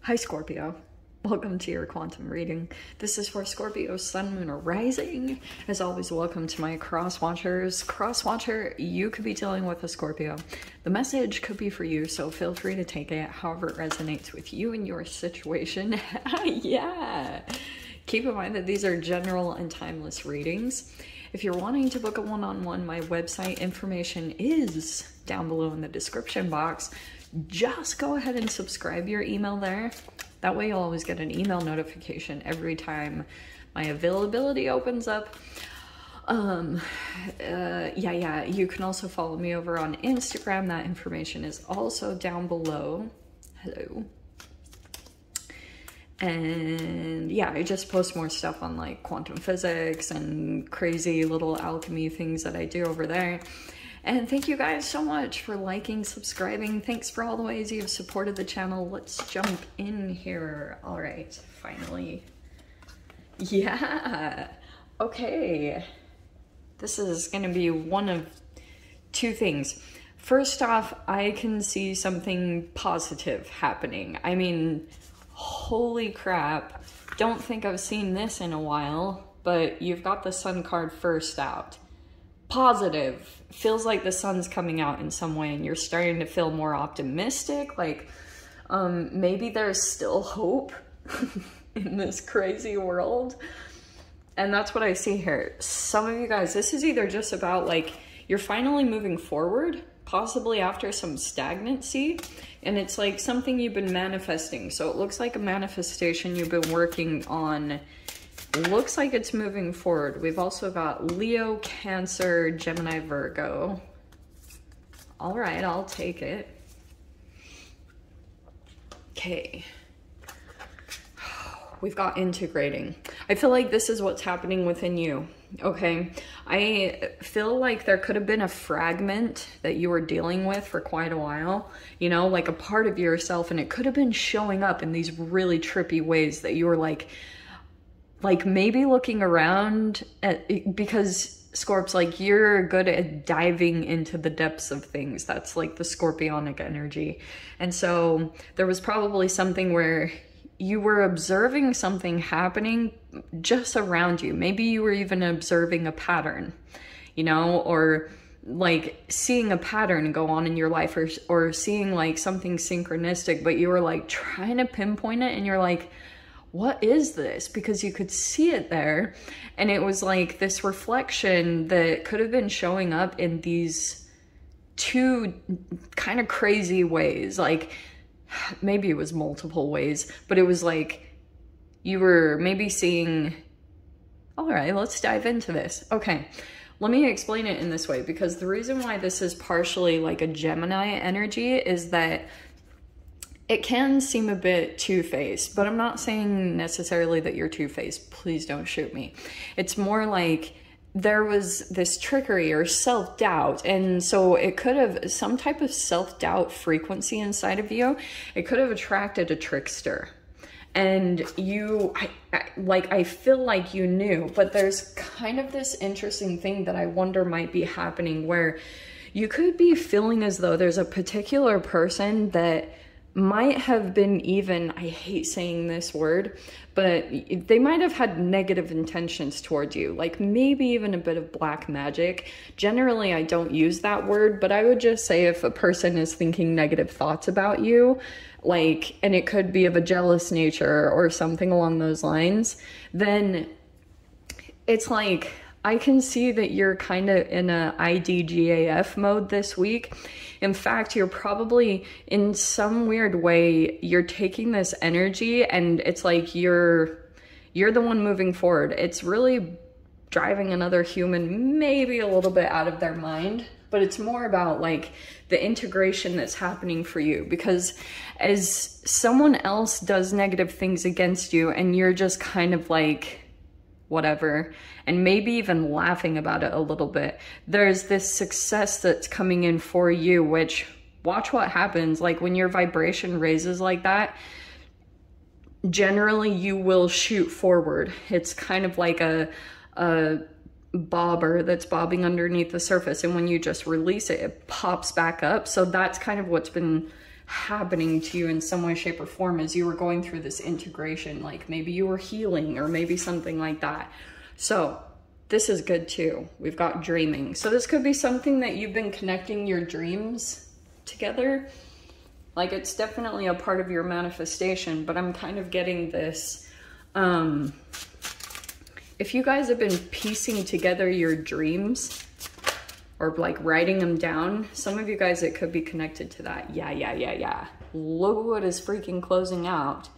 Hi Scorpio, welcome to your quantum reading. This is for Scorpio Sun, Moon, or Rising. As always, welcome to my cross watchers. Cross watcher, you could be dealing with a Scorpio. The message could be for you, so feel free to take it however it resonates with you and your situation. Yeah! Keep in mind that these are general and timeless readings. If you're wanting to book a one-on-one, my website information is down below in the description box. Just go ahead and subscribe your email there. That way you'll always get an email notification every time my availability opens up. Yeah, you can also follow me over on Instagram. That information is also down below. Hello. And yeah, I just post more stuff on like quantum physics and crazy little alchemy things that I do over there. And thank you guys so much for liking, subscribing. Thanks for all the ways you've supported the channel. Let's jump in here. All right, finally. Yeah, okay. This is gonna be one of two things. First off, I can see something positive happening. I mean, holy crap. Don't think I've seen this in a while, but you've got the Sun card first out. Positive. Feels like the sun's coming out in some way and you're starting to feel more optimistic. Like, maybe there's still hope in this crazy world. And that's what I see here. Some of you guys, this is either just about like, you're finally moving forward, possibly after some stagnancy, and it's like something you've been manifesting. So it looks like a manifestation you've been working on. Looks like it's moving forward. We've also got Leo, Cancer, Gemini, Virgo. All right, I'll take it. Okay. We've got integrating. I feel like this is what's happening within you, okay? I feel like there could have been a fragment that you were dealing with for quite a while, you know, like a part of yourself, and it could have been showing up in these really trippy ways that you were like maybe looking around at, because Scorp's like, you're good at diving into the depths of things. That's like the Scorpionic energy. And so there was probably something where you were observing something happening just around you. Maybe you were even observing a pattern, you know, or like seeing a pattern go on in your life, or seeing like something synchronistic, but you were like trying to pinpoint it and you're like, what is this? Because you could see it there, and it was like this reflection that could have been showing up in these two kind of crazy ways. Like maybe it was multiple ways, but it was like you were maybe seeing, all right, let's dive into this. Okay, let me explain it in this way, because the reason why this is partially like a Gemini energy is that it can seem a bit two-faced, but I'm not saying necessarily that you're two-faced. Please don't shoot me. It's more like there was this trickery or self-doubt, and so it could have some type of self-doubt frequency inside of you. It could have attracted a trickster, and you, I feel like you knew, but there's kind of this interesting thing that I wonder might be happening where you could be feeling as though there's a particular person that might have been even, I hate saying this word, but they might have had negative intentions towards you, like maybe even a bit of black magic. Generally, I don't use that word, but I would just say if a person is thinking negative thoughts about you, like, and it could be of a jealous nature or something along those lines, then it's like, I can see that you're kind of in a IDGAF mode this week. In fact, you're probably in some weird way, you're taking this energy and it's like you're the one moving forward. It's really driving another human maybe a little bit out of their mind, but it's more about like the integration that's happening for you, because as someone else does negative things against you and you're just kind of like, whatever, and maybe even laughing about it a little bit, there's this success that's coming in for you, which, watch what happens. Like when your vibration raises like that, generally you will shoot forward. It's kind of like a bobber that's bobbing underneath the surface, and when you just release it, it pops back up. So that's kind of what's been happening to you in some way, shape, or form as you were going through this integration. Like maybe you were healing or maybe something like that. So this is good too. We've got dreaming. So this could be something that you've been connecting your dreams together. Like it's definitely a part of your manifestation, but I'm kind of getting this. If you guys have been piecing together your dreams or like writing them down, some of you guys, it could be connected to that. Yeah. Look what is freaking closing out.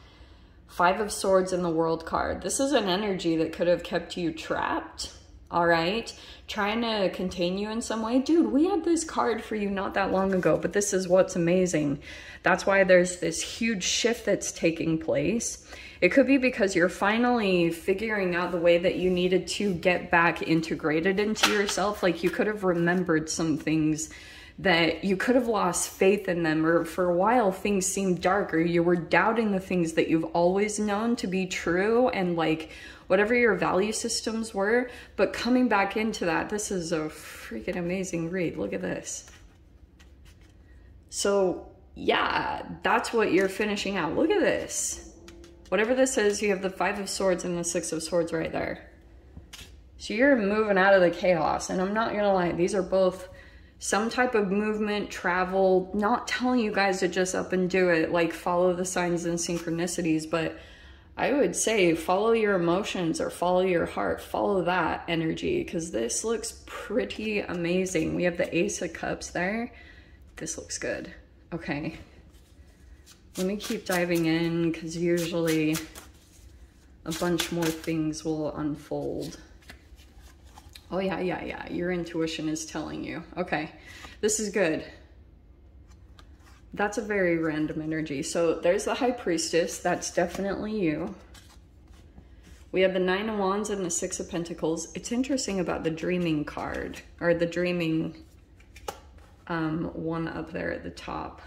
5 of Swords in the World card. This is an energy that could have kept you trapped. All right, trying to contain you in some way. Dude, we had this card for you not that long ago, but this is what's amazing. That's why there's this huge shift that's taking place. It could be because you're finally figuring out the way that you needed to get back integrated into yourself. Like you could have remembered some things that you could have lost faith in them, or for a while things seemed dark, or you were doubting the things that you've always known to be true, and like whatever your value systems were, but coming back into that. This is a freaking amazing read. Look at this. So yeah, that's what you're finishing out. Look at this. Whatever this is, you have the 5 of Swords and the 6 of Swords right there. So you're moving out of the chaos, and I'm not gonna lie, these are both some type of movement, travel, not telling you guys to just up and do it, like follow the signs and synchronicities, but I would say follow your emotions or follow your heart, follow that energy, because this looks pretty amazing. We have the Ace of Cups there. This looks good. Okay. Let me keep diving in, because usually a bunch more things will unfold. Oh yeah. Your intuition is telling you. Okay, this is good. That's a very random energy. So there's the High Priestess. That's definitely you. We have the 9 of Wands and the 6 of Pentacles. It's interesting about the dreaming card, or the dreaming one up there at the top.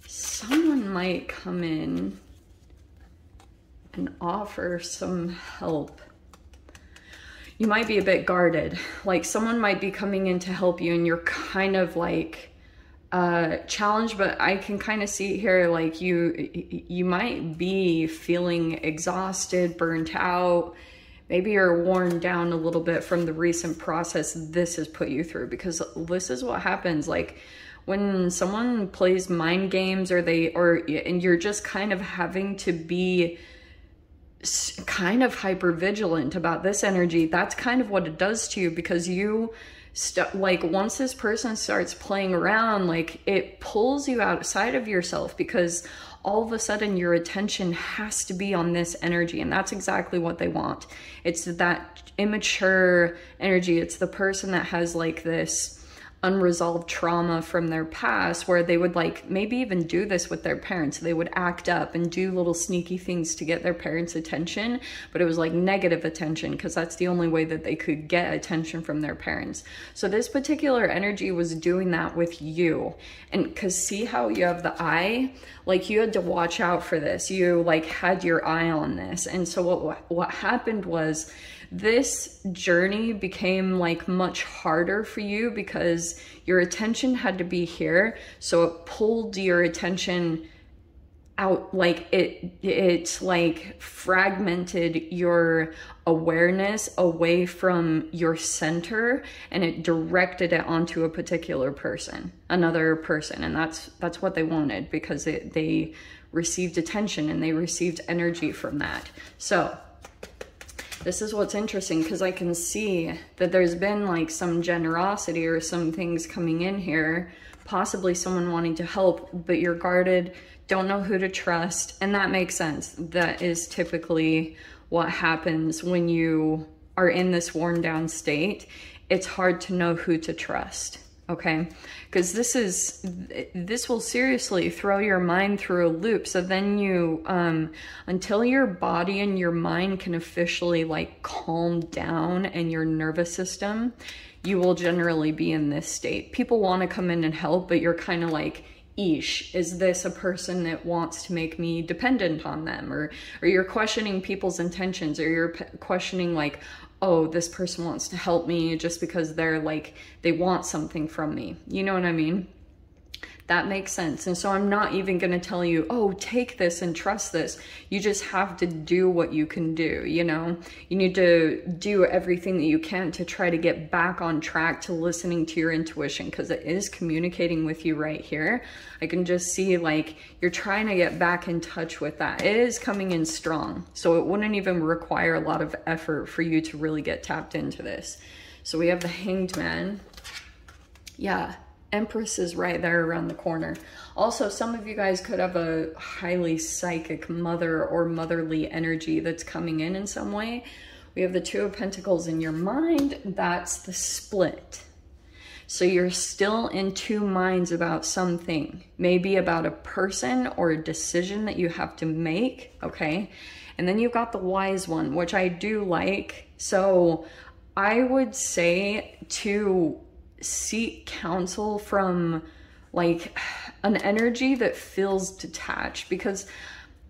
Someone might come in and offer some help. You might be a bit guarded. Like someone might be coming in to help you and you're kind of like challenged, but I can kind of see here like you might be feeling exhausted, burnt out. Maybe you're worn down a little bit from the recent process this has put you through, because this is what happens. Like when someone plays mind games, and you're just kind of having to be kind of hyper vigilant about this energy. That's kind of what it does to you, because you like once this person starts playing around, like it pulls you outside of yourself, because all of a sudden your attention has to be on this energy, and that's exactly what they want. It's that immature energy. It's the person that has like this unresolved trauma from their past, where they would like maybe even do this with their parents. They would act up and do little sneaky things to get their parents' attention, but it was like negative attention, because that's the only way that they could get attention from their parents. So this particular energy was doing that with you. And because see how you have the eye, like you had to watch out for this. You like had your eye on this. And so what happened was this journey became like much harder for you, because your attention had to be here. So it pulled your attention out, like it's like fragmented your awareness away from your center, and it directed it onto a particular person, another person. And that's what they wanted, because they received attention and they received energy from that. So this is what's interesting, because I can see that there's been like some generosity or some things coming in here, possibly someone wanting to help, but you're guarded, don't know who to trust. And that makes sense. That is typically what happens when you are in this worn down state. It's hard to know who to trust. Okay, because this will seriously throw your mind through a loop. So then you, until your body and your mind can officially like calm down, and your nervous system, you will generally be in this state. People want to come in and help, but you're kind of like, eesh, is this a person that wants to make me dependent on them? Or you're questioning people's intentions, or you're questioning like, oh, this person wants to help me just because they're like, they want something from me. You know what I mean? That makes sense. And so I'm not even going to tell you, oh, take this and trust this. You just have to do what you can do, you know? You need to do everything that you can to try to get back on track to listening to your intuition, because it is communicating with you right here. I can just see like you're trying to get back in touch with that. It is coming in strong. So it wouldn't even require a lot of effort for you to really get tapped into this. So we have the Hanged Man. Yeah. Empress is right there around the corner. Also, some of you guys could have a highly psychic mother or motherly energy that's coming in some way. We have the Two of Pentacles in your mind. That's the split. So you're still in two minds about something, maybe about a person or a decision that you have to make, okay? And then you've got the Wise One, which I do like. So I would say to seek counsel from like an energy that feels detached, because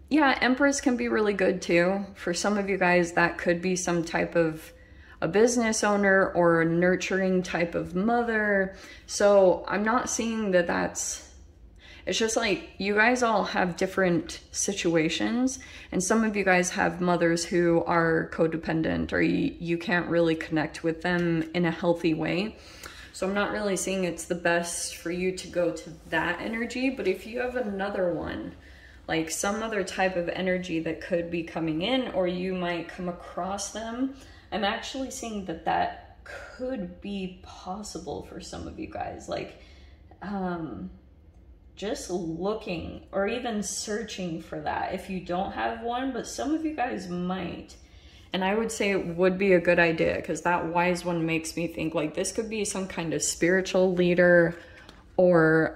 yeah, Empress can be really good too. For some of you guys, that could be some type of a business owner or a nurturing type of mother. So I'm not seeing that that's, it's just like you guys all have different situations, and some of you guys have mothers who are codependent, or you can't really connect with them in a healthy way. So I'm not really seeing it's the best for you to go to that energy. But if you have another one, like some other type of energy that could be coming in, or you might come across them, I'm actually seeing that that could be possible for some of you guys. Like just looking or even searching for that if you don't have one, but some of you guys might. And I would say it would be a good idea, because that Wise One makes me think like this could be some kind of spiritual leader, or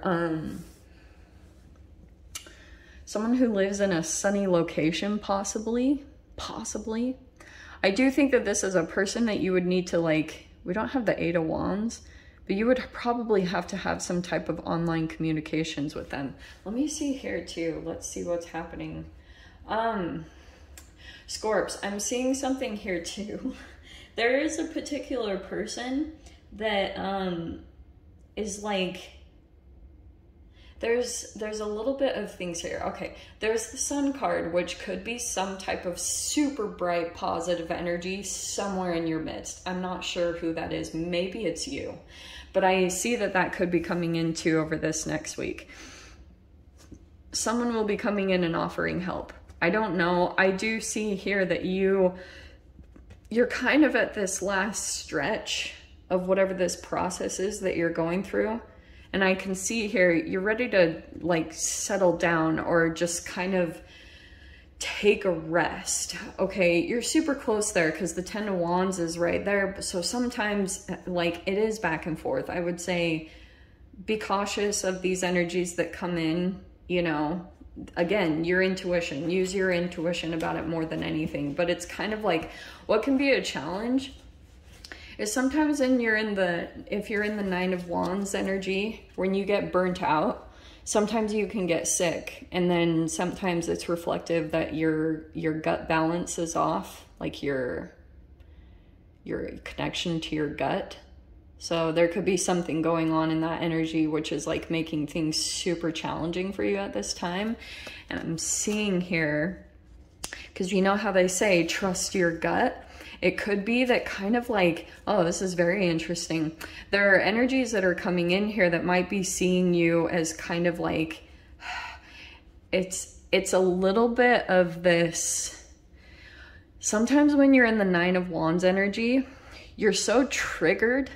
someone who lives in a sunny location, possibly. I do think that this is a person that you would need to, like, we don't have the Eight of Wands, but you would probably have to have some type of online communications with them. Let me see here too. Let's see what's happening. Scorps, I'm seeing something here too. There is a particular person that is like, there's a little bit of things here. Okay, there's the Sun card, which could be some type of super bright positive energy somewhere in your midst. I'm not sure who that is. Maybe it's you, but I see that that could be coming in too over this next week. Someone will be coming in and offering help. I don't know. I do see here that you're kind of at this last stretch of whatever this process is that you're going through. And I can see here, you're ready to like settle down or just kind of take a rest. Okay, you're super close there because the Ten of Wands is right there. So sometimes like it is back and forth. I would say be cautious of these energies that come in, you know. Again, your intuition, use your intuition about it more than anything. But it's kind of like what can be a challenge is sometimes if you're in the Nine of Wands energy, when you get burnt out, sometimes you can get sick, and then sometimes it's reflective that your gut balance is off, like your connection to your gut. So there could be something going on in that energy, which is like making things super challenging for you at this time. And I'm seeing here, because you know how they say, trust your gut. It could be that kind of like, oh, this is very interesting. There are energies that are coming in here that might be seeing you as kind of like, it's a little bit of this. Sometimes when you're in the Nine of Wands energy, you're so triggered.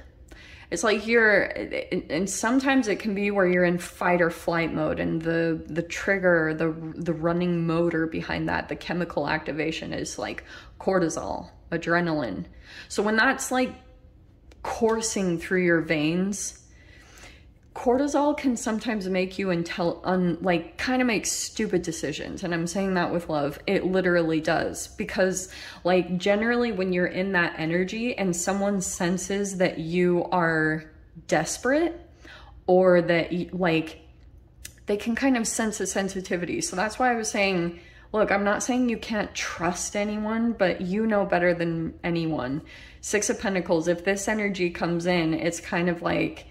It's like and sometimes it can be where you're in fight or flight mode, and the trigger, the running motor behind that, the chemical activation is like cortisol, adrenaline. So when that's like coursing through your veins, cortisol can sometimes make you kind of make stupid decisions. And I'm saying that with love. It literally does. Because like generally when you're in that energy and someone senses that you are desperate, or that they can kind of sense a sensitivity. So that's why I was saying, look, I'm not saying you can't trust anyone, but you know better than anyone. Six of Pentacles, if this energy comes in, it's kind of like,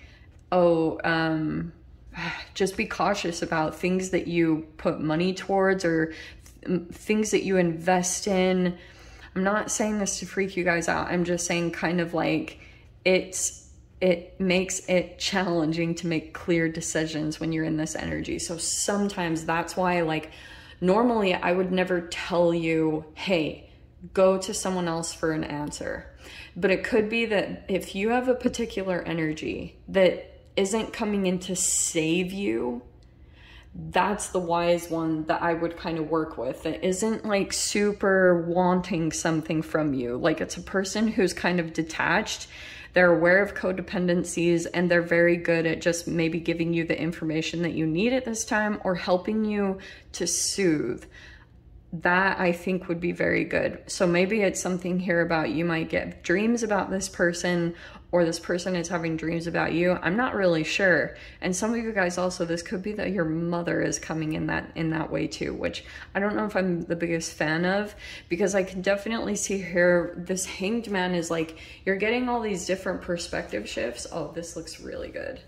oh, just be cautious about things that you put money towards or things that you invest in. I'm not saying this to freak you guys out. I'm just saying kind of like it makes it challenging to make clear decisions when you're in this energy. So sometimes that's why, like, normally I would never tell you, hey, go to someone else for an answer. But it could be that if you have a particular energy that isn't coming in to save you, that's the wise one that I would kind of work with. It isn't like super wanting something from you. Like, it's a person who's kind of detached. They're aware of codependencies, and they're very good at just maybe giving you the information that you need at this time or helping you to soothe. That I think would be very good. So maybe it's something here about you might get dreams about this person, or this person is having dreams about you. I'm not really sure. And some of you guys also, this could be that your mother is coming in that way too, which I don't know if I'm the biggest fan of, because I can definitely see here this Hanged Man is like, you're getting all these different perspective shifts. Oh, this looks really good.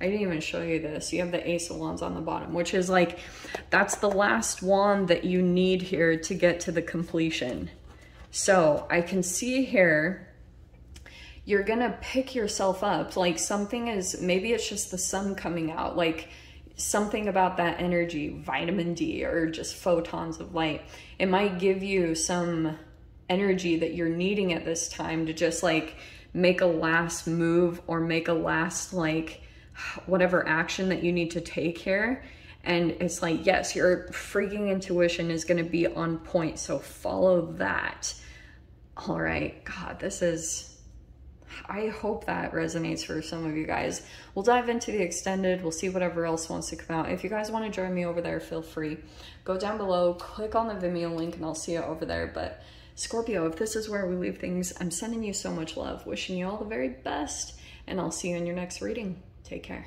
I didn't even show you this. You have the Ace of Wands on the bottom, which is like, that's the last wand that you need here to get to the completion. So I can see here, you're gonna pick yourself up. Like, something is, maybe it's just the sun coming out, like something about that energy, vitamin D, or just photons of light. It might give you some energy that you're needing at this time to just like make a last move or make a last like whatever action that you need to take here. And it's like, yes, your freaking intuition is going to be on point, so follow that. All right, God, this is, I hope that resonates for some of you guys. We'll dive into the extended. We'll see whatever else wants to come out. If you guys want to join me over there, feel free. Go down below, click on the Vimeo link, and I'll see you over there. But Scorpio, if this is where we leave things, I'm sending you so much love, wishing you all the very best, and I'll see you in your next reading. Take care.